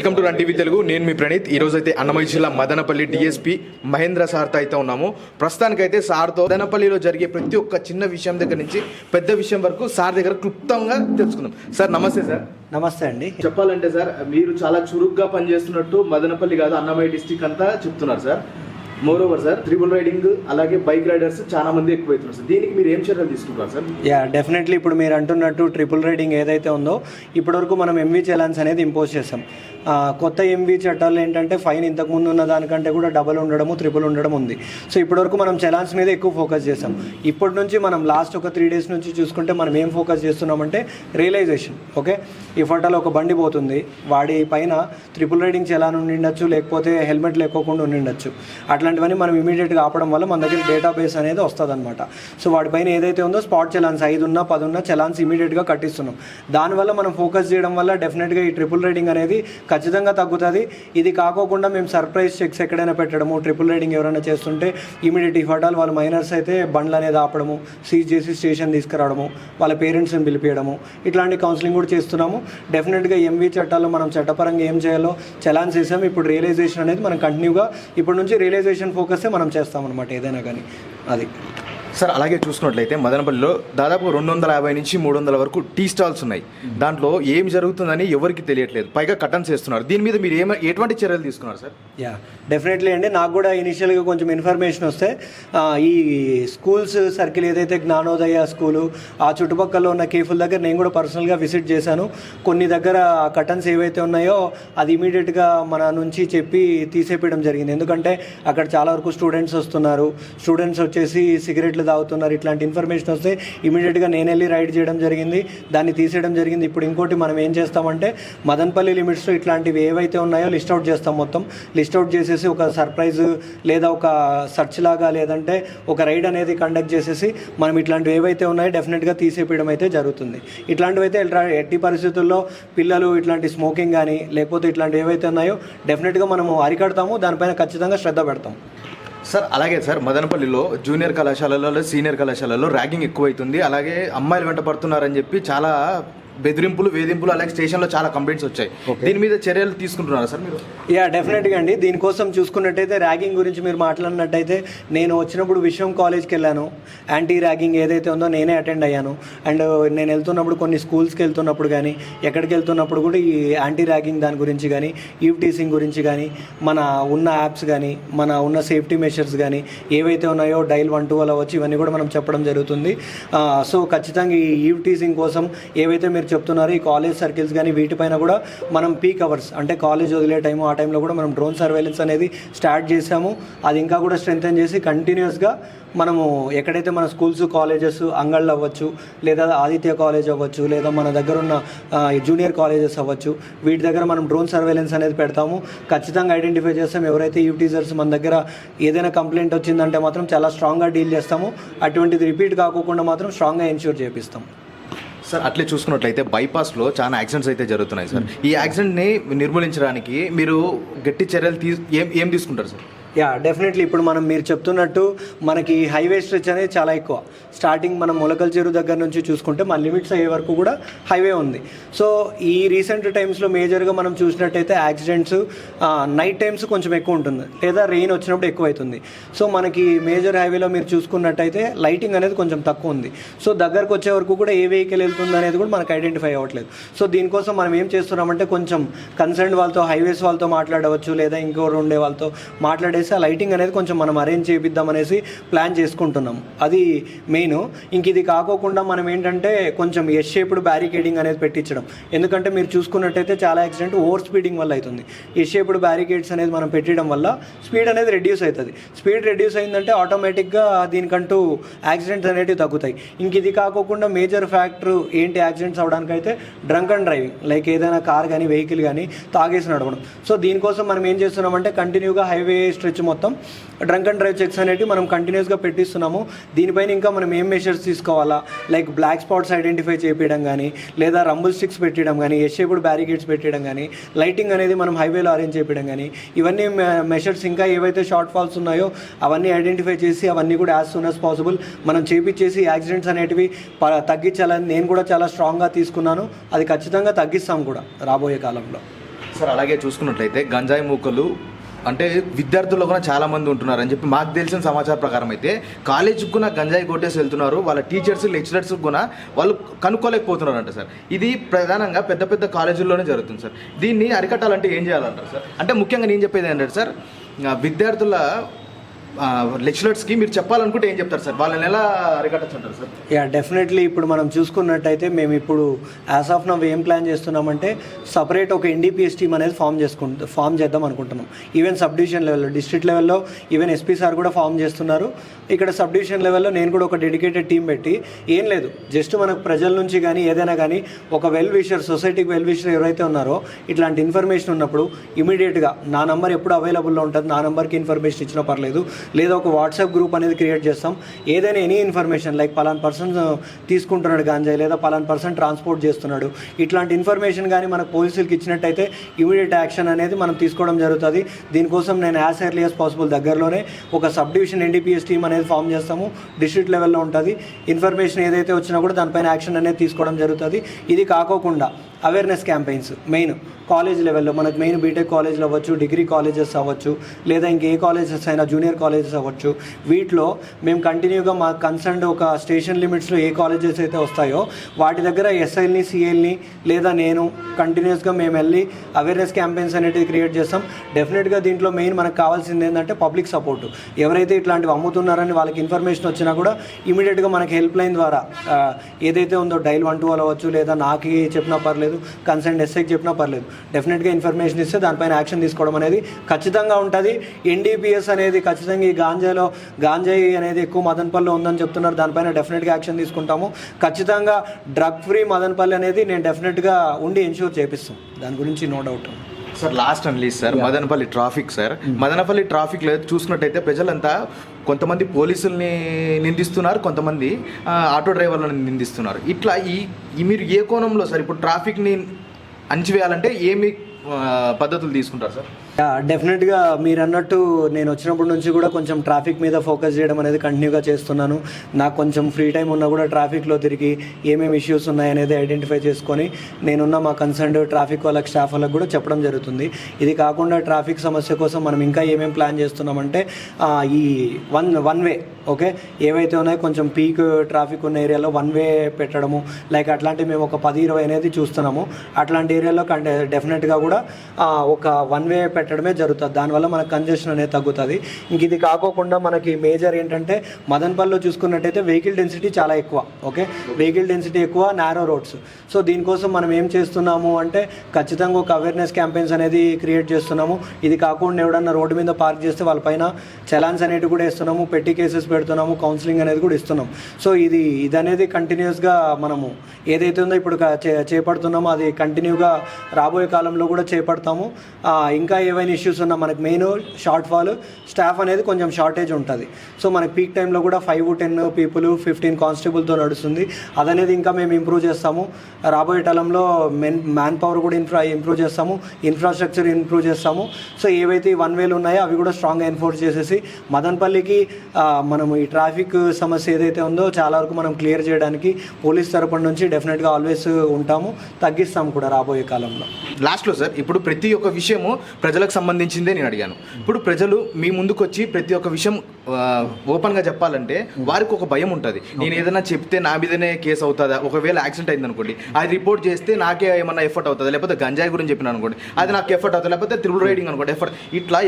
Welcome to run TV Telugu. నేను మీ ప్రణీత్. ఈ రోజు అయితే అన్నమయ్య జిల్లా మదనపల్లి డిఎస్పీ మహేంద్ర సార్తో అయితే ఉన్నాము. ప్రస్తుతానికైతే సార్తో మదనపల్లిలో జరిగే ప్రతి ఒక్క చిన్న విషయం దగ్గర నుంచి పెద్ద విషయం వరకు సార్ దగ్గర క్లుప్తంగా తెలుసుకుందాం. సార్ నమస్తే. సార్ నమస్తే అండి. చెప్పాలంటే సార్ మీరు చాలా చురుగ్గా పనిచేస్తున్నట్టు మదనపల్లి కాదు అన్నమయ్య డిస్టిక్ అంతా చెప్తున్నారు sir. More over sir triple riding అలాగే బైక్ రైడర్స్ చాలా మంది ఎక్కువైతున్నారు సార్. దీనికి మీరు ఏం చర్యలు తీసుకుంటారు సార్? డెఫినెట్లీ ఇప్పుడు మీరు అంటున్నట్టు ట్రిపుల్ రైడింగ్ ఏదైతే ఉందో ఇప్పటివరకు మనం ఎంవీ చలాన్స్ అనేది ఇంపోజ్ చేసాం. కొత్త ఎంవీ చట్టాలు ఏంటంటే ఫైన్ ఇంతకుముందు ఉన్న దానికంటే కూడా డబల్ ఉండడము ట్రిపుల్ ఉండడం ఉంది. సో ఇప్పటివరకు మనం చలాన్స్ మీద ఎక్కువ ఫోకస్ చేసాం. ఇప్పటి నుంచి మనం లాస్ట్ ఒక 3 days నుంచి చూసుకుంటే మనం ఏం ఫోకస్ చేస్తున్నామంటే రియలైజేషన్. ఓకే, ఈ ఫోటోలో ఒక బండి పోతుంది, వాడి పైన ట్రిపుల్ రైడింగ్ చలాన్ ఉండిండొచ్చు, లేకపోతే హెల్మెట్ లేకోకుండా ఉండిండొచ్చు. అట్లాంటివన్నీ మనం ఇమీడియట్గా ఆపడం వల్ల మన దగ్గర డేటాబేస్ అనేది వస్తుంది అనమాట. సో వాటిపైన ఏదైతే ఉందో స్పాట్ చలాన్స్ 5 ఉన్నా 10 ఉన్నా చలాన్స్ ఇమీడియట్గా కట్టిస్తున్నాం. దానివల్ల మనం ఫోకస్ చేయడం వల్ల డెఫినెట్గా ఈ ట్రిపుల్ రైడింగ్ అనేది ఖచ్చితంగా తగ్గుతుంది. ఇది కాకోకుండా మేము సర్ప్రైజ్ చెక్స్ ఎక్కడైనా పెట్టడము, ట్రిపుల్ రైడింగ్ ఎవరైనా చేస్తుంటే ఇమీడియట్ ఈ ఫోటోలు వాళ్ళ మైనర్స్ అయితే బండ్లు అనేది ఆపడము, సీజ్ చేసి స్టేషన్ తీసుకురావడము, వాళ్ళ పేరెంట్స్ని పిలిపించడము, ఇట్లాంటి కౌన్సిలింగ్ కూడా చేస్తున్నాము. డెఫినెట్గా ఎంవీ చట్టాల్లో మనం చట్టపరంగా ఏం చేయాలో చలాన్స్ చేసాం. ఇప్పుడు రియలైజేషన్ అనేది మనం కంటిన్యూగా ఇప్పటి నుంచి రియలైజేషన్ ఫోకస్ మనం చేస్తామన్నమాట ఏదైనా కానీ. అది సార్ అలాగే చూసుకున్నట్లయితే మదనపల్లిలో దాదాపు 250 నుంచి 300 వరకు టీ స్టాల్స్ ఉన్నాయి. దాంట్లో ఏం జరుగుతుందని ఎవరికి తెలియట్లేదు, పైగా కటన్స్ చేస్తున్నారు. దీని మీద మీరు ఎటువంటి చర్యలు తీసుకున్నారు సార్? డెఫినెట్లీ అండి. నాకు కూడా ఇనిషియల్గా కొంచెం ఇన్ఫర్మేషన్ వస్తే ఈ స్కూల్స్ సర్కిల్ ఏదైతే జ్ఞానోదయ స్కూలు ఆ చుట్టుపక్కల ఉన్న కేఫుల దగ్గర నేను కూడా పర్సనల్గా విజిట్ చేశాను. కొన్ని దగ్గర కటన్స్ ఏవైతే ఉన్నాయో అది ఇమీడియట్గా మన నుంచి చెప్పి తీసేయడం జరిగింది. ఎందుకంటే అక్కడ చాలా వరకు స్టూడెంట్స్ వస్తున్నారు, స్టూడెంట్స్ వచ్చేసి సిగరెట్లు తాగుతున్నారు. ఇట్లాంటి ఇన్ఫర్మేషన్ వస్తే ఇమీడియట్గా నేను వెళ్ళి రైడ్ చేయడం జరిగింది, దాన్ని తీసేయడం జరిగింది. ఇప్పుడు ఇంకోటి మనం ఏం చేస్తామంటే మదనపల్లి లిమిట్స్లో ఇట్లాంటివి ఏవైతే ఉన్నాయో లిస్ట్ అవుట్ చేస్తాం. మొత్తం లిస్ట్ అవుట్ చేసేసి ఒక సర్ప్రైజ్ లేదా ఒక సర్చ్ లాగా లేదంటే ఒక రైడ్ అనేది కండక్ట్ చేసేసి మనం ఇట్లాంటివి ఏవైతే ఉన్నాయో డెఫినెట్గా తీసేయడం అయితే జరుగుతుంది. ఇట్లాంటివి అయితే ఎట్టి పరిస్థితుల్లో పిల్లలు ఇట్లాంటి స్మోకింగ్ కానీ లేకపోతే ఇట్లాంటివి ఏవైతే ఉన్నాయో డెఫినెట్గా మనము అరికడతాము, దానిపైన ఖచ్చితంగా శ్రద్ధ పెడతాం. సార్ అలాగే సార్ మదనపల్లిలో జూనియర్ కళాశాలలో సీనియర్ కళాశాలలో ర్యాగింగ్ ఎక్కువైతుంది, అలాగే అమ్మాయిలు వెంట పడుతున్నారని చెప్పి చాలా బెదిరింపులు వేధింపులు అలాగే స్టేషన్లో చాలా కంప్లైంట్స్ వచ్చాయి. దీని మీద చర్యలు తీసుకుంటున్నారా సార్ మీరు? డెఫినెట్గా అండి. దీనికోసం చూసుకున్నట్టయితే ర్యాగింగ్ గురించి మీరు మాట్లాడినట్టయితే నేను వచ్చినప్పుడు విశ్వం కాలేజ్కి వెళ్ళాను. యాంటీ ర్యాగింగ్ ఏదైతే ఉందో నేనే అటెండ్ అయ్యాను. అండ్ నేను వెళ్తున్నప్పుడు కొన్ని స్కూల్స్కి వెళ్తున్నప్పుడు కానీ ఎక్కడికి వెళ్తున్నప్పుడు కూడా ఈ యాంటీ ర్యాగింగ్ దాని గురించి కానీ ఈవ్ టీసింగ్ గురించి కానీ మన ఉన్న యాప్స్ కానీ మన ఉన్న సేఫ్టీ మెషర్స్ కానీ ఏవైతే ఉన్నాయో డైల్ 112 అవ్వచ్చు, ఇవన్నీ కూడా మనం చెప్పడం జరుగుతుంది. సో ఖచ్చితంగా ఈ ఈవ్ టీసింగ్ కోసం ఏవైతే మీరు చెప్తున్నారు ఈ కాలేజ్ సర్కిల్స్ కానీ వీటిపైన కూడా మనం పీక్ అవర్స్ అంటే కాలేజ్ వదిలే టైము ఆ టైంలో కూడా మనం డ్రోన్ సర్వేలెన్స్ అనేది స్టార్ట్ చేసాము. అది ఇంకా కూడా స్ట్రెంథెన్ చేసి కంటిన్యూస్గా మనము ఎక్కడైతే మన స్కూల్స్ కాలేజెస్ అంగళ్ళు అవ్వచ్చు, లేదా ఆదిత్య కాలేజ్ అవ్వచ్చు, లేదా మన దగ్గర ఉన్న జూనియర్ కాలేజెస్ అవ్వచ్చు, వీటి దగ్గర మనం డ్రోన్ సర్వేలెన్స్ అనేది పెడతాము. ఖచ్చితంగా ఐడెంటిఫై చేస్తాం. ఎవరైతే యూటీజర్స్ మన దగ్గర ఏదైనా కంప్లైంట్ వచ్చిందంటే మాత్రం చాలా స్ట్రాంగ్గా డీల్ చేస్తాము. అటువంటిది రిపీట్ కాకుండా మాత్రం స్ట్రాంగ్గా ఎన్ష్యూర్ చేపిస్తాం. సార్ అట్లే చూసుకున్నట్లయితే బైపాస్లో చాలా యాక్సిడెంట్స్ అయితే జరుగుతున్నాయి సార్. ఈ యాక్సిడెంట్ని నిర్మూలించడానికి మీరు గట్టి చర్యలు ఏం తీసుకుంటారు సార్? డెఫినెట్లీ ఇప్పుడు మీరు చెప్తున్నట్టు మనకి హైవే స్ట్రెచ్ అనేది చాలా ఎక్కువ. స్టార్టింగ్ మనం మొలకల చెరువు దగ్గర నుంచి చూసుకుంటే మన లిమిట్స్ అయ్యే వరకు కూడా హైవే ఉంది. సో ఈ రీసెంట్ టైమ్స్లో మేజర్గా మనం చూసినట్టయితే యాక్సిడెంట్స్ నైట్ టైమ్స్ కొంచెం ఎక్కువ ఉంటుంది, లేదా రెయిన్ వచ్చినప్పుడు ఎక్కువ అవుతుంది. సో మనకి మేజర్ హైవేలో మీరు చూసుకున్నట్టయితే లైటింగ్ అనేది కొంచెం తక్కువ ఉంది. సో దగ్గరకు వచ్చే వరకు కూడా ఏ వెహికల్ వెళ్తుంది అనేది కూడా మనకు ఐడెంటిఫై అవ్వట్లేదు. సో దీనికోసం మనం ఏం చేస్తున్నామంటే కొంచెం కన్సర్న్ వాళ్ళతో హైవేస్ వాళ్ళతో మాట్లాడవచ్చు, లేదా ఇంకోరు ఉండే వాళ్ళతో మాట్లాడేసి ఆ లైటింగ్ అనేది కొంచెం మనం అరేంజ్ చేపిద్దాం అనేసి ప్లాన్ చేసుకుంటున్నాం. అది మెయిన్. ఇంక ఇది కాకోకుండా మనం ఏంటంటే కొంచెం ఎస్ షేప్డ్ బ్యారికేడింగ్ అనేది పెట్టించడం. ఎందుకంటే మీరు చూసుకున్నట్టయితే చాలా యాక్సిడెంట్ ఓవర్ స్పీడింగ్ వల్ల అవుతుంది. ఎస్ షేప్డ్ బ్యారికేడ్స్ అనేది మనం పెట్టడం వల్ల స్పీడ్ అనేది రెడ్యూస్ అవుతుంది. స్పీడ్ రెడ్యూస్ అయిందంటే ఆటోమేటిక్గా దీనికంటూ యాక్సిడెంట్స్ అనేవి తగ్గుతాయి. ఇంక ఇది కాకోకుండా మేజర్ ఫ్యాక్టర్ ఏంటి యాక్సిడెంట్స్ అవడానికైతే డ్రంక్ అండ్ డ్రైవింగ్, లైక్ ఏదైనా కార్ కానీ వెహికల్ కానీ తాగేసి నడవడం. సో దీనికోసం మనం ఏం చేస్తున్నామంటే కంటిన్యూగా హైవే స్ట్రెచ్ మొత్తం డ్రంక్ అండ్ డ్రైవ్ చెక్స్ అనేవి మనం కంటిన్యూస్గా పెట్టిస్తున్నాము. దీనిపైన ఇంకా మనం ఏం మెషర్స్ తీసుకోవాలా, లైక్ బ్లాక్ స్పాట్స్ ఐడెంటిఫై చేయడం కానీ, లేదా రంబుల్ స్టిక్స్ పెట్టడం కానీ, ఎస్ షేప్డ్ బ్యారికేడ్స్ పెట్టడం కానీ, లైటింగ్ అనేది మనం హైవేలో అరేంజ్ చేయడం కానీ, ఇవన్నీ మెషర్స్ ఇంకా ఏవైతే షార్ట్ ఫాల్స్ ఉన్నాయో అవన్నీ ఐడెంటిఫై చేసి అవన్నీ కూడా యాజ్ సూన్ యాజ్ పాసిబుల్ మనం చేపించేసి యాక్సిడెంట్స్ అనేటివి తగ్గించాలని నేను కూడా చాలా స్ట్రాంగ్గా తీసుకున్నాను. అది ఖచ్చితంగా తగ్గిస్తాం కూడా రాబోయే కాలంలో. సార్ అలాగే చూసుకున్నట్లయితే గంజాయి మూకలు అంటే విద్యార్థుల్లో కూడా చాలా మంది ఉంటున్నారు అని చెప్పి మాకు తెలిసిన సమాచారం ప్రకారం అయితే కాలేజీకి కూడా గంజాయి కొట్టేసి వెళ్తున్నారు, వాళ్ళ టీచర్స్ లెక్చరర్స్ కూడా వాళ్ళు కనుక్కోలేకపోతున్నారంట సార్. ఇది ప్రధానంగా పెద్ద పెద్ద కాలేజీల్లోనే జరుగుతుంది సార్. దీన్ని అరికట్టాలంటే ఏం చేయాలంటారు సార్? అంటే ముఖ్యంగా నేను చెప్పేది ఏంటంటే సార్, విద్యార్థుల లెక్చరర్స్కి మీరు చెప్పాలనుకుంటే ఏం చెప్తారు సార్? వాళ్ళని ఎలా అరికట్టచ్చు అంటారు సార్? యా, డెఫినెట్లీ ఇప్పుడు మనం చూసుకున్నట్టయితే మేము ఇప్పుడు యాజ్ ఆఫ్ నవ్ ఏం ప్లాన్ చేస్తున్నామంటే సపరేట్ ఒక ఎన్డీపీఎస్ టీమ్ అనేది ఫామ్ చేద్దాం అనుకుంటున్నాం. ఈవెన్ సబ్ డివిజన్ లెవెల్లో, డిస్ట్రిక్ట్ లెవెల్లో ఈవెన్ ఎస్పీ సార్ కూడా ఫామ్ చేస్తున్నారు. ఇక్కడ సబ్ డివిజన్ లెవెల్లో నేను కూడా ఒక డెడికేటెడ్ టీం పెట్టి, ఏం లేదు జస్ట్ మనకు ప్రజల నుంచి కానీ ఏదైనా కానీ ఒక వెల్ విషర్, సొసైటీకి వెల్ విషర్ ఎవరైతే ఉన్నారో ఇట్లాంటి ఇన్ఫర్మేషన్ ఉన్నప్పుడు ఇమీడియట్గా నా నంబర్ ఎప్పుడు అవైలబుల్లో ఉంటుంది, నా నెంబర్కి ఇన్ఫర్మేషన్ ఇచ్చినా పర్లేదు, లేదా ఒక వాట్సాప్ గ్రూప్ అనేది క్రియేట్ చేస్తాం. ఏదైనా ఎనీ ఇన్ఫర్మేషన్ లైక్ పలానా పర్సన్ తీసుకుంటున్నాడు గాంజాయి, లేదా పలానా పర్సన్ ట్రాన్స్పోర్ట్ చేస్తున్నాడు, ఇట్లాంటి ఇన్ఫర్మేషన్ కానీ మనకు పోలీసులకి ఇచ్చినట్టయితే ఇమీడియట్ యాక్షన్ అనేది మనం తీసుకోవడం జరుగుతుంది. దీనికోసం నేను యాజ్ ఎర్లీ యాజ్ పాసిబుల్ దగ్గరలోనే ఒక సబ్ డివిజన్ ఎన్డీపీఎస్ టీమ్ అనేది ఫామ్ చేస్తాము. డిస్ట్రిక్ట్ లెవెల్లో ఉంటుంది. ఇన్ఫర్మేషన్ ఏదైతే వచ్చినా కూడా దానిపైన యాక్షన్ అనేది తీసుకోవడం జరుగుతుంది. ఇది కాకోకుండా అవేర్నెస్ క్యాంపెయిన్స్ మెయిన్ కాలేజ్ లెవెల్లో, మనకు మెయిన్ బీటెక్ కాలేజ్లు అవ్వచ్చు, డిగ్రీ కాలేజెస్ అవ్వచ్చు, లేదా ఇంకే కాలేజెస్ అయినా జూనియర్ కాలేజెస్ అవ్వచ్చు, వీటిలో మేము కంటిన్యూగా మా కన్సర్న్ ఒక స్టేషన్ లిమిట్స్లో ఏ కాలేజెస్ అయితే వస్తాయో వాటి దగ్గర ఎస్ఐల్ని, సిఎల్ని లేదా నేను కంటిన్యూస్గా మేము వెళ్ళి అవేర్నెస్ క్యాంపెయిన్స్ అనేటివి క్రియేట్ చేస్తాం. డెఫినెట్గా దీంట్లో మెయిన్ మనకు కావాల్సింది ఏంటంటే పబ్లిక్ సపోర్టు. ఎవరైతే ఇట్లాంటివి అమ్ముతున్నారని వాళ్ళకి ఇన్ఫర్మేషన్ వచ్చినా కూడా ఇమీడియట్గా మనకి హెల్ప్ లైన్ ద్వారా ఏదైతే ఉందో డైల్ 112 అవ్వచ్చు, లేదా నాకు చెప్పినా పర్లేదు, కన్సర్న్ ఎస్ఐకి చెప్పినా పర్లేదు, డెఫినెట్గా ఇన్ఫర్మేషన్ ఇస్తే దానిపైన యాక్షన్ తీసుకోవడం అనేది ఖచ్చితంగా ఉంటుంది. ఎన్డీపీఎస్ అనేది ఖచ్చితంగా ఈ గాంజాయి అనేది ఎక్కువ మదనపల్లిలో ఉందని చెప్తున్నారు, దానిపైన డెఫినెట్గా యాక్షన్ తీసుకుంటాము. ఖచ్చితంగా డ్రగ్ ఫ్రీ మదనపల్లి అనేది నేను డెఫినెట్గా ఉండి ఎన్ష్యూర్ చేపిస్తాం, దాని గురించి no doubt. Sir last and least sir, Madanapalle traffic sir, Madanapalle ట్రాఫిక్లో చూసుకున్నట్టయితే ప్రజలంతా కొంతమంది పోలీసుల్ని నిందిస్తున్నారు, కొంతమంది ఆటో డ్రైవర్లను నిందిస్తున్నారు. ఇట్లా మీరు ఏ కోణంలో సార్ ఇప్పుడు ట్రాఫిక్ని అణిచివేయాలంటే ఏమి పద్ధతులు తీసుకుంటారు సార్? డెఫినెట్గా మీరు అన్నట్టు నేను వచ్చినప్పటి నుంచి కూడా కొంచెం ట్రాఫిక్ మీద ఫోకస్ చేయడం అనేది కంటిన్యూగా చేస్తున్నాను. నాకు కొంచెం ఫ్రీ టైం ఉన్నా కూడా ట్రాఫిక్లో తిరిగి ఏమేమి ఇష్యూస్ ఉన్నాయనేది ఐడెంటిఫై చేసుకొని నేనున్న మా కన్సర్న్ ట్రాఫిక్ వాళ్ళకి, స్టాఫ్ వాళ్ళకి కూడా చెప్పడం జరుగుతుంది. ఇది కాకుండా ట్రాఫిక్ సమస్య కోసం మనం ఇంకా ఏమేమి ప్లాన్ చేస్తున్నామంటే ఈ వన్ వే ఓకే ఏవైతే ఉన్నాయో కొంచెం పీక్ ట్రాఫిక్ ఉన్న ఏరియాలో వన్ వే పెట్టడము, లైక్ అట్లాంటివి మేము ఒక 10-20 అనేది చూస్తున్నాము. అట్లాంటి ఏరియాలో డెఫినెట్గా కూడా ఒక వన్ వే పెట్టడమే జరుగుతుంది. దానివల్ల మనకు కంజెషన్ అనేది తగ్గుతుంది. ఇంక ఇది కాకోకుండా మనకి మేజర్ ఏంటంటే మదనపల్లిలో చూసుకున్నట్టయితే వెహికల్ డెన్సిటీ చాలా ఎక్కువ. ఓకే, వెహికల్ డెన్సిటీ ఎక్కువ, నారో రోడ్స్. సో దీనికోసం మనం ఏం చేస్తున్నాము అంటే ఖచ్చితంగా ఒక అవేర్నెస్ క్యాంపెయిన్స్ అనేది క్రియేట్ చేస్తున్నాము. ఇది కాకుండా ఎవడన్నా రోడ్డు మీద పార్క్ చేస్తే వాళ్ళపైన చలాన్స్ అనేవి కూడా ఇస్తున్నాము, పెట్టి కేసెస్ పెడుతున్నాము, కౌన్సిలింగ్ అనేది కూడా ఇస్తున్నాం. సో ఇది అనేది కంటిన్యూస్గా మనము ఏదైతే ఉందో ఇప్పుడు చేపడుతున్నామో అది కంటిన్యూగా రాబోయే కాలంలో కూడా చేపడతాము. ఇంకా ఏవైనా ఇష్యూస్ ఉన్నా మనకు మెయిన్ షార్ట్ ఫాల్, స్టాఫ్ అనేది కొంచెం షార్టేజ్ ఉంటుంది. సో మనకి పీక్ టైంలో కూడా 5-10 పీపుల్ 15 కానిస్టేబుల్తో నడుస్తుంది. అదనేది ఇంకా మేము ఇంప్రూవ్ చేస్తాము. రాబోయే కాలంలో మ్యాన్ పవర్ కూడా ఇంప్రూవ్ చేస్తాము, ఇన్ఫ్రాస్ట్రక్చర్ ఇంప్రూవ్ చేస్తాము. సో ఏవైతే వన్ వేలు ఉన్నాయో అవి కూడా స్ట్రాంగ్గా ఎన్ఫోర్స్ చేసేసి మదనపల్లికి మనము ఈ ట్రాఫిక్ సమస్య ఏదైతే ఉందో చాలా వరకు మనం క్లియర్ చేయడానికి పోలీస్ తరపున నుంచి డెఫినెట్గా ఆల్వేస్ ఉంటాము, తగ్గిస్తాము కూడా రాబోయే కాలంలో. లాస్ట్లో సార్ ఇప్పుడు ప్రతి ఒక్క విషయము ప్రజలకు సంబంధించిందే నేను అడిగాను. ఇప్పుడు ప్రజలు మీ ముందుకు వచ్చి ప్రతి ఒక్క విషయం ఓపెన్గా చెప్పాలంటే వారికి ఒక భయం ఉంటుంది. నేను ఏదైనా చెప్తే నా మీదనే కేసు అవుతుందా, ఒకవేళ యాక్సిడెంట్ అయింది అనుకోండి అది రిపోర్ట్ చేస్తే నాకే ఏమన్నా ఎఫర్ట్ అవుతుందా, లేకపోతే గంజాయి గురించి చెప్పిన అనుకోండి అది నాకు ఎఫర్ట్ అవుతుంది, లేకపోతే త్రిబుల్ రైడింగ్ అనుకోండి ఎఫర్ట్, ఇట్లా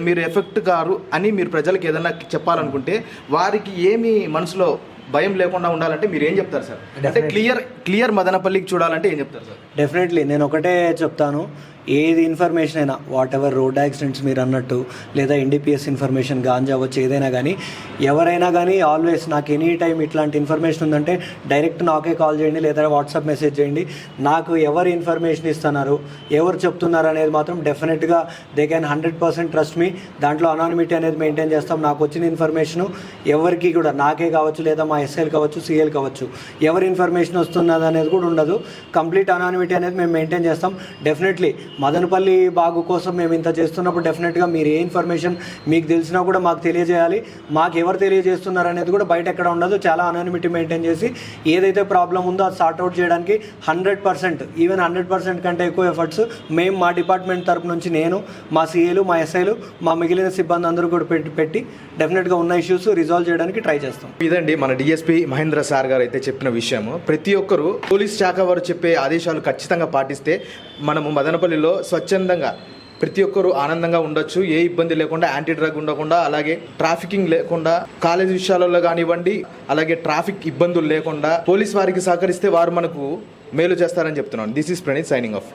మీరు ఎఫెక్ట్ గారు అని మీరు ప్రజలకు ఏదైనా చెప్పాలనుకుంటే వారికి ఏమి మనసులో భయం లేకుండా ఉండాలంటే మీరు ఏం చెప్తారు సార్? అంటే క్లియర్ మదనపల్లికి చూడాలంటే ఏం చెప్తారు సార్? డెఫినెట్లీ నేను ఒకటే చెప్తాను, ఏది ఇన్ఫర్మేషన్ అయినా వాట్ ఎవర్ రోడ్ యాక్సిడెంట్స్ మీరు అన్నట్టు లేదా ఎన్డీపీఎస్ ఇన్ఫర్మేషన్ గాంజా అవ్వచ్చు ఏదైనా కానీ ఎవరైనా కానీ ఆల్వేస్ నాకు ఎనీ టైం ఇట్లాంటి ఇన్ఫర్మేషన్ ఉందంటే డైరెక్ట్ నాకే కాల్ చేయండి లేదా వాట్సాప్ మెసేజ్ చేయండి. నాకు ఎవరు ఇన్ఫర్మేషన్ ఇస్తున్నారు, ఎవరు చెప్తున్నారు అనేది మాత్రం డెఫినెట్గా దే క్యాన్ 100% ట్రస్ట్ మీ. దాంట్లో అనానిమిటీ అనేది మెయింటైన్ చేస్తాం. నాకు వచ్చిన ఇన్ఫర్మేషను ఎవరికి కూడా నాకే కావచ్చు లేదా మా ఎస్ఐలు కావచ్చు, సిఎల్ కావచ్చు, ఎవరి ఇన్ఫర్మేషన్ వస్తున్నది అనేది కూడా ఉండదు. కంప్లీట్ అనానిమిటీ యాక్టివిటీ అనేది మేము మెయింటైన్ చేస్తాం. డెఫినెట్లీ మదనపల్లి బాగు కోసం మేము ఇంత చేస్తున్నప్పుడు డెఫినెట్గా మీరు ఏ ఇన్ఫర్మేషన్ మీకు తెలిసినా కూడా మాకు తెలియజేయాలి. మాకు ఎవరు తెలియజేస్తున్నారు అనేది కూడా బయట ఎక్కడ ఉండదు. చాలా అనానిమిటీ మెయింటైన్ చేసి ఏదైతే ప్రాబ్లం ఉందో అది సార్ట్అవుట్ చేయడానికి 100%, ఈవెన్ 100% కంటే ఎక్కువ ఎఫర్ట్స్ మేము మా డిపార్ట్మెంట్ తరపు నుంచి, నేను, మా సిఏలు, మా ఎస్ఐలు, మా మిగిలిన సిబ్బంది అందరూ కూడా పెట్టి డెఫినెట్గా ఉన్న ఇష్యూస్ రిజాల్వ్ చేయడానికి ట్రై చేస్తాం. ఇదండి మన డిఎస్పీ మహేంద్ర సార్ గారు అయితే చెప్పిన విషయం. ప్రతి ఒక్కరూ పోలీస్ శాఖ వారు చెప్పే ఆదేశాలు ఖచ్చితంగా పాటిస్తే మనము మదనపల్లిలో స్వచ్ఛందంగా ప్రతి ఒక్కరూ ఆనందంగా ఉండొచ్చు. ఏ ఇబ్బంది లేకుండా, యాంటీ డ్రగ్ ఉండకుండా, అలాగే ట్రాఫికింగ్ లేకుండా, కాలేజ్ విషయాలలో కానివ్వండి, అలాగే ట్రాఫిక్ ఇబ్బందులు లేకుండా పోలీస్ వారికి సహకరిస్తే వారు మనకు మేలు చేస్తారని చెప్తున్నాను. This is Praneeth signing off.